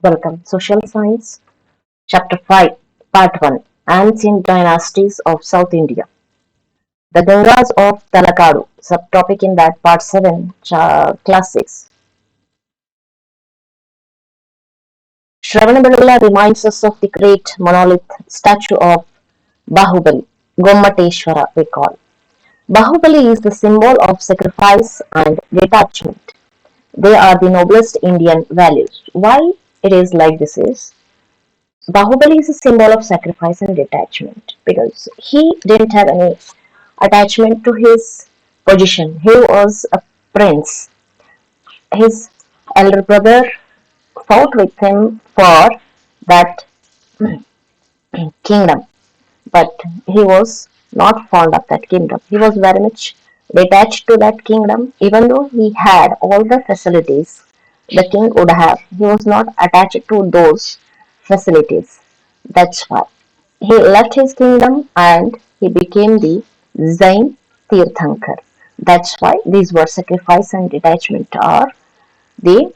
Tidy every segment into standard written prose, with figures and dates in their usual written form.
Welcome. Social Science, Chapter 5, Part 1, Ancient Dynasties of South India. The Gangas of Talakadu, subtopic in that Part 7, Classics. Shravanabelagola reminds us of the great monolith statue of Bahubali, Gommateshwara we call. Bahubali is the symbol of sacrifice and detachment. They are the noblest Indian values. Why it is like this is Bahubali is a symbol of sacrifice and detachment because he didn't have any attachment to his position. He was a prince. His elder brother fought with him for that kingdom, but he was not fond of that kingdom. He was very much detached to that kingdom, even though he had all the facilities the king would have. He was not attached to those facilities. That's why he left his kingdom and he became the Zain Tirthankar. That's why these were sacrifice and detachment are the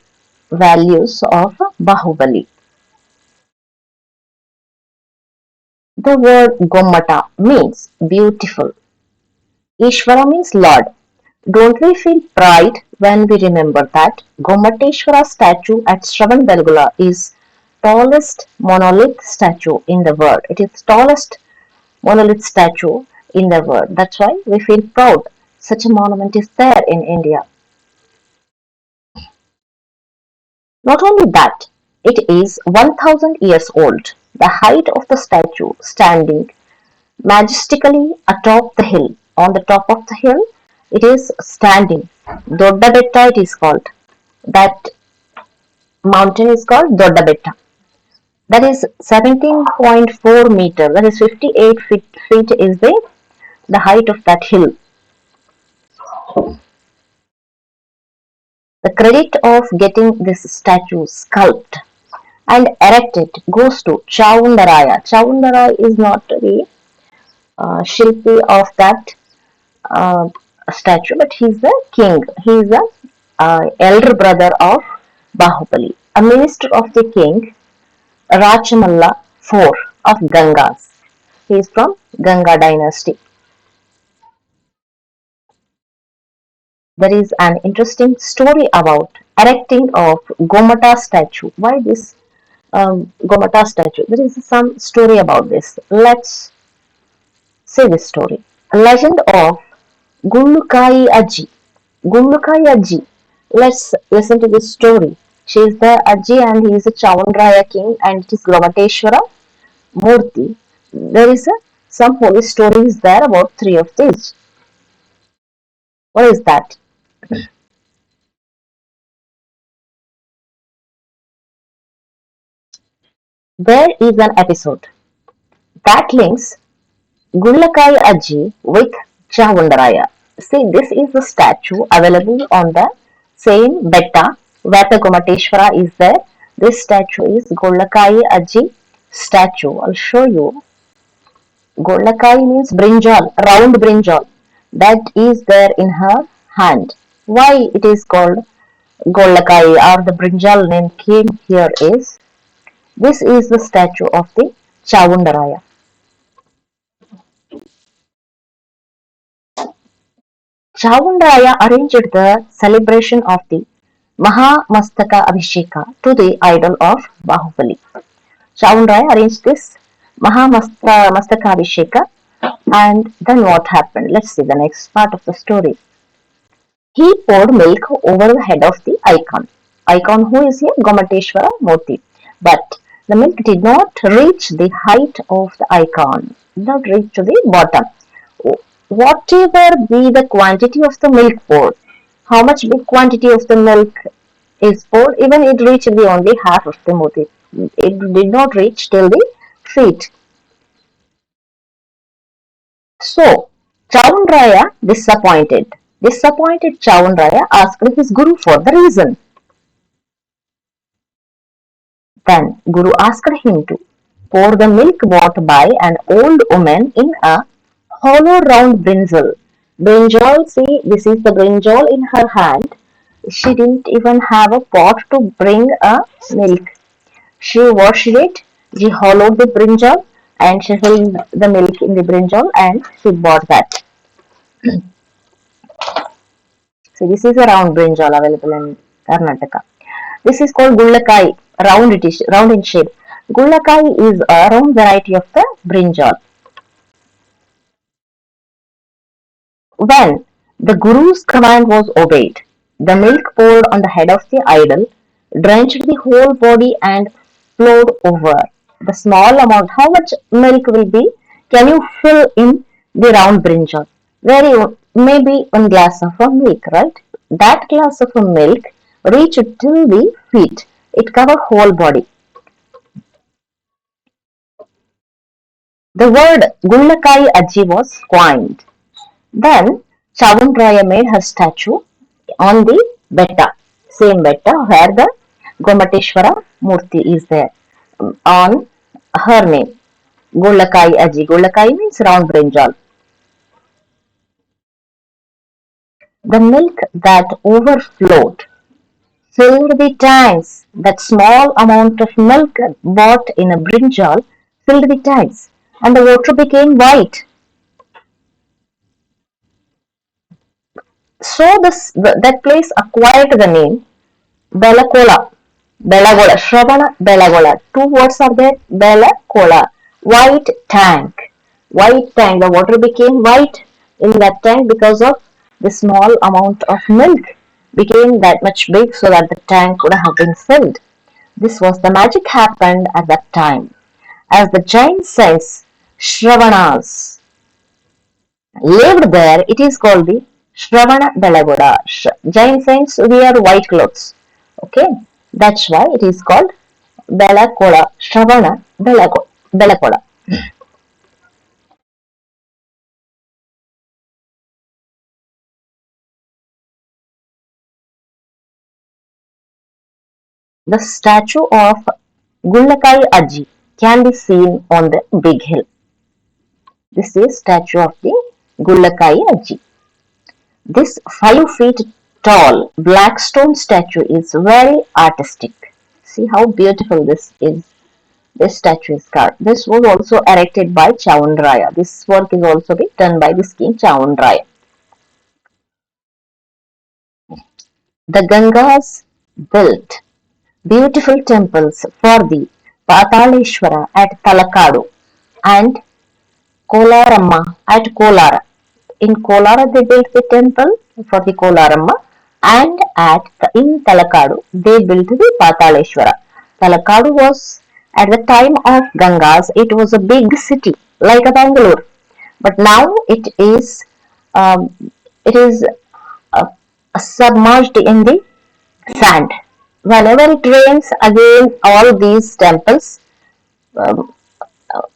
values of Bahubali. The word Gommata means beautiful. Ishvara means Lord. Don't we feel pride when we remember that Gommateshwara statue at Shravanbelgula is tallest monolith statue in the world. It is tallest monolith statue in the world. That's why we feel proud. Such a monument is there in India. Not only that, it is 1000 years old. The height of the statue standing majestically atop the hill. On the top of the hill, it is standing. Dodda Betta it is called. That mountain is called Dodda Betta. That is 17.4 meter. That is 58 feet is the height of that hill. The credit of getting this statue sculpted and erected goes to Chaundaraya. Chaundaraya is not the Shilpi of that uh, statue, but he's the king. He is the elder brother of Bahubali, a minister of the king Rachamalla IV of Gangas. He is from Ganga dynasty. There is an interesting story about erecting of Gomata statue. Why this Gomata statue? There is some story about this. Let's see this story. A legend of Gullukai Aji. Gullukai Aji. Let's listen to this story. She is the Aji and he is a Chavandraya king and it is Gomateshwara Murti. There is some holy stories there about three of these. What is that? There is an episode that links Gullakai Aji with Chavandaraya. See, this is the statue available on the same betta where the Gomateshwara is there. This statue is Gullakai Aji statue. I'll show you. Golakai means brinjal, round brinjal. That is there in her hand. Why it is called Golakai or the brinjal name came here is this is the statue of the Chavundaraya. Chavundaraya arranged the celebration of the Mahamastaka Abhisheka to the idol of Bahubali. Chavundaraya arranged this Mahamastaka Abhisheka and then what happened? Let's see the next part of the story. He poured milk over the head of the icon. Icon who is here? Gomateshwara Murti. But the milk did not reach the height of the icon, did not reach to the bottom. Whatever be the quantity of the milk poured, how much big quantity of the milk is poured, even it reached the only half of the Murti. It did not reach till the feet. So, Chaunraya disappointed. Disappointed Chaunraya asked his guru for the reason. Then Guru asked him to pour the milk bought by an old woman in a hollow round brinjal. Brinjal, see, this is the brinjal in her hand. She didn't even have a pot to bring a milk. She washed it, she hollowed the brinjal, and she filled the milk in the brinjal and she bought that. So this is a round brinjal available in Karnataka. This is called Gulai, round it is round in shape. Gulai is a round variety of the brinjal. When the Guru's command was obeyed, the milk poured on the head of the idol, drenched the whole body and flowed over. The small amount, how much milk will be? Can you fill in the round brinjal? Maybe one glass of a milk, right? That glass of a milk reached till the feet. It covered whole body. The word Gullakai Aji was coined. Then Chavanraya made her statue on the betta, same betta where the Gomateshwara Murti is there, on her name. Gulakai Aji. Gulakai means round brinjal. The milk that overflowed filled the tanks. That small amount of milk bought in a brinjal filled the tanks, and the water became white. So that place acquired the name Belakola. Belagola. Shravana Belagola. Two words are there. Belakola. White tank. White tank. The water became white in that tank because of the small amount of milk became that much big so that the tank could have been filled. This was the magic happened at that time. As the giant saints, Shravanas, lived there, it is called the Shravana Belagoda. Giant saints wear white clothes. Okay, that's why it is called Belakola, Shravana Belakola. The statue of Gullakai Aji can be seen on the big hill. This is statue of the Gullakai Aji. This 5 feet tall black stone statue is very artistic. See how beautiful this is. This statue is carved. This was also erected by Chaundraya. This work is also being done by this king Chaundraya. The Gangas built beautiful temples for the Pataleshwara at Talakadu and Kolaramma at Kolara. In Kolara they built the temple for the Kolaramma, and in Talakadu they built the Pataleshwara. Talakadu was at the time of Gangas, it was a big city like a Bangalore, but now um, it is uh, submerged in the sand. Whenever it rains, again all these temples um,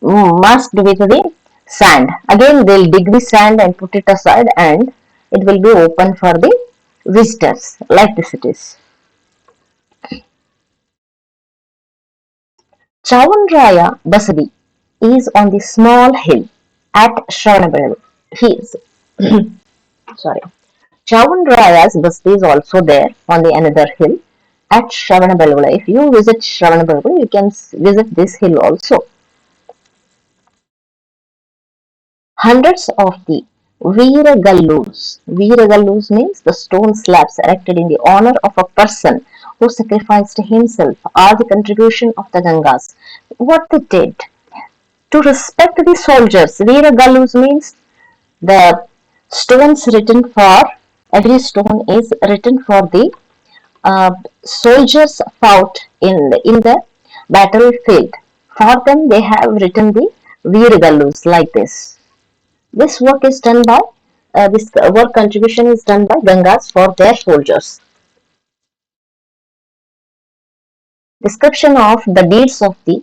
masked with the sand. Again they'll dig the sand and put it aside, and it will be open for the visitors like this it is. Chavanraya Basadi is on the small hill at Shravanabelagola. He is sorry. Chavanraya's Basadi is also there on the another hill at Shravanabelagola. If you visit Shravanabelagola, you can visit this hill also. Hundreds of the Vira Galus. Vira Galus means the stone slabs erected in the honor of a person who sacrificed himself are the contribution of the Gangas. What they did to respect the soldiers. Vira Galus means the stones written for every stone is written for the soldiers fought in the battlefield. For them, they have written the Vira Galus like this. This work is done by this work contribution is done by Gangas for their soldiers. Description of the deeds of the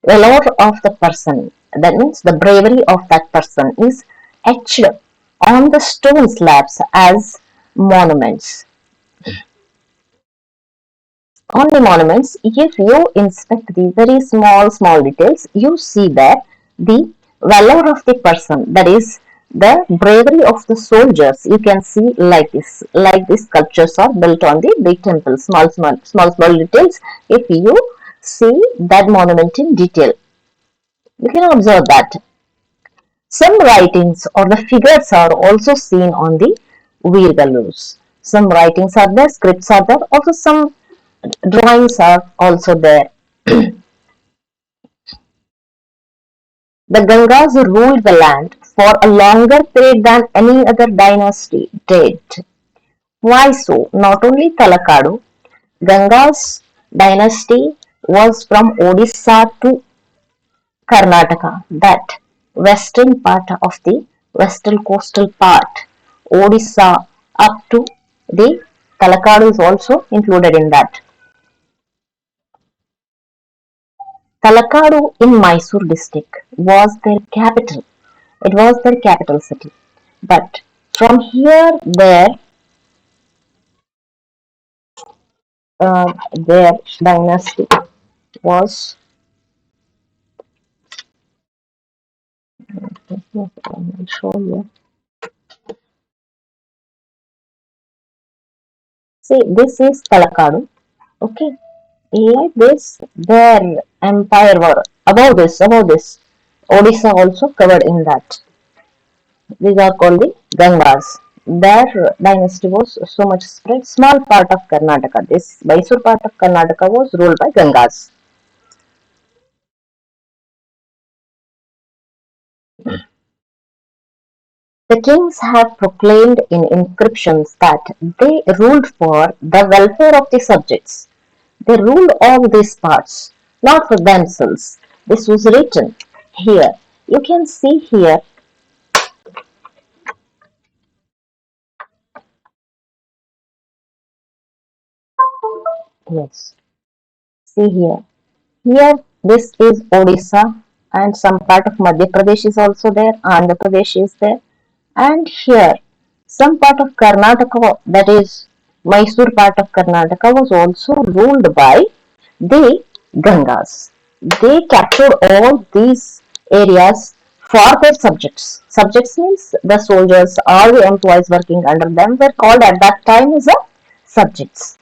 valor of the person, that means the bravery of that person, is etched on the stone slabs as monuments. On the monuments, if you inspect the very small details, you see that the valor of the person, that is the bravery of the soldiers, you can see like this. Like these sculptures are built on the big temples. Small details. If you see that monument in detail. You can observe that. Some writings or the figures are also seen on the Vira Galus. Some writings are there, scripts are there, also some drawings are also there. The Gangas ruled the land for a longer period than any other dynasty did. Why so? Not only Talakadu, Ganga's dynasty was from Odisha to Karnataka, that western part of the western coastal part, Odisha up to the Talakadu is also included in that. Talakadu in Mysore district was their capital. It was their capital city. But from here, their dynasty was. I'll show you. See, this is Talakadu. Okay, like this, their empire were above this. Odisha also covered in that. These are called the Gangas. Their dynasty was so much spread. Small part of Karnataka. This Mysore part of Karnataka was ruled by Gangas. The kings have proclaimed in inscriptions that they ruled for the welfare of the subjects. They ruled all these parts, not for themselves. This was written here. You can see here. Yes, see here. Here, this is Odisha, and some part of Madhya Pradesh is also there. Andhra Pradesh is there, and here, some part of Karnataka, that is Mysore part of Karnataka, was also ruled by the Gangas. They captured all these areas for their subjects. Subjects means the soldiers, all the employees working under them were called at that time as a subjects.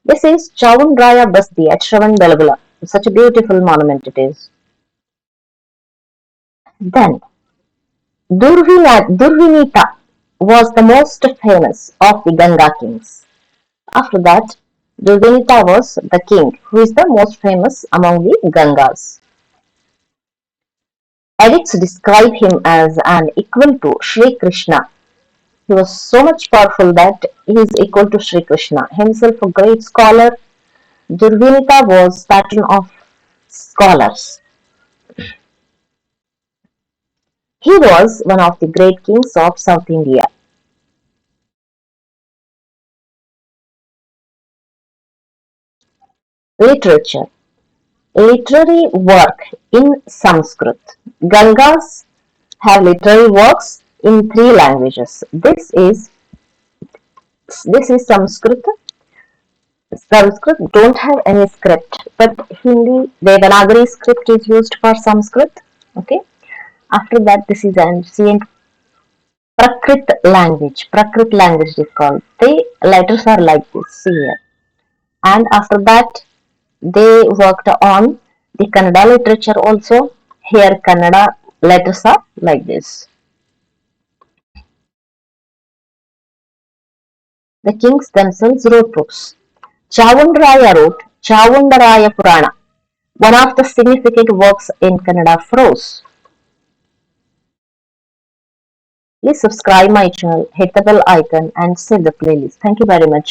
This is Chaundraya Basti at Shravanbelagula. Such a beautiful monument it is. Then Durvinita was the most famous of the Ganga kings. After that, Durvinita was the king who is the most famous among the Gangas. Edicts describe him as an equal to Sri Krishna. He was so much powerful that he is equal to Sri Krishna. Himself a great scholar, Durvinita was patron of scholars. He was one of the great kings of South India. Literature. Literary work in Sanskrit. Gangas have literary works in three languages. This is Sanskrit. Sanskrit don't have any script, but Hindi Devanagari script is used for Sanskrit. Okay. After that, this is ancient Prakrit language. Prakrit language is called. The letters are like this. See here. And after that, they worked on the Kannada literature also. Here, Kannada letters are like this. The kings themselves wrote books. Chawandaraya wrote Chawandaraya Purana, one of the significant works in Kannada prose. Please subscribe my channel, hit the bell icon and save the playlist. Thank you very much.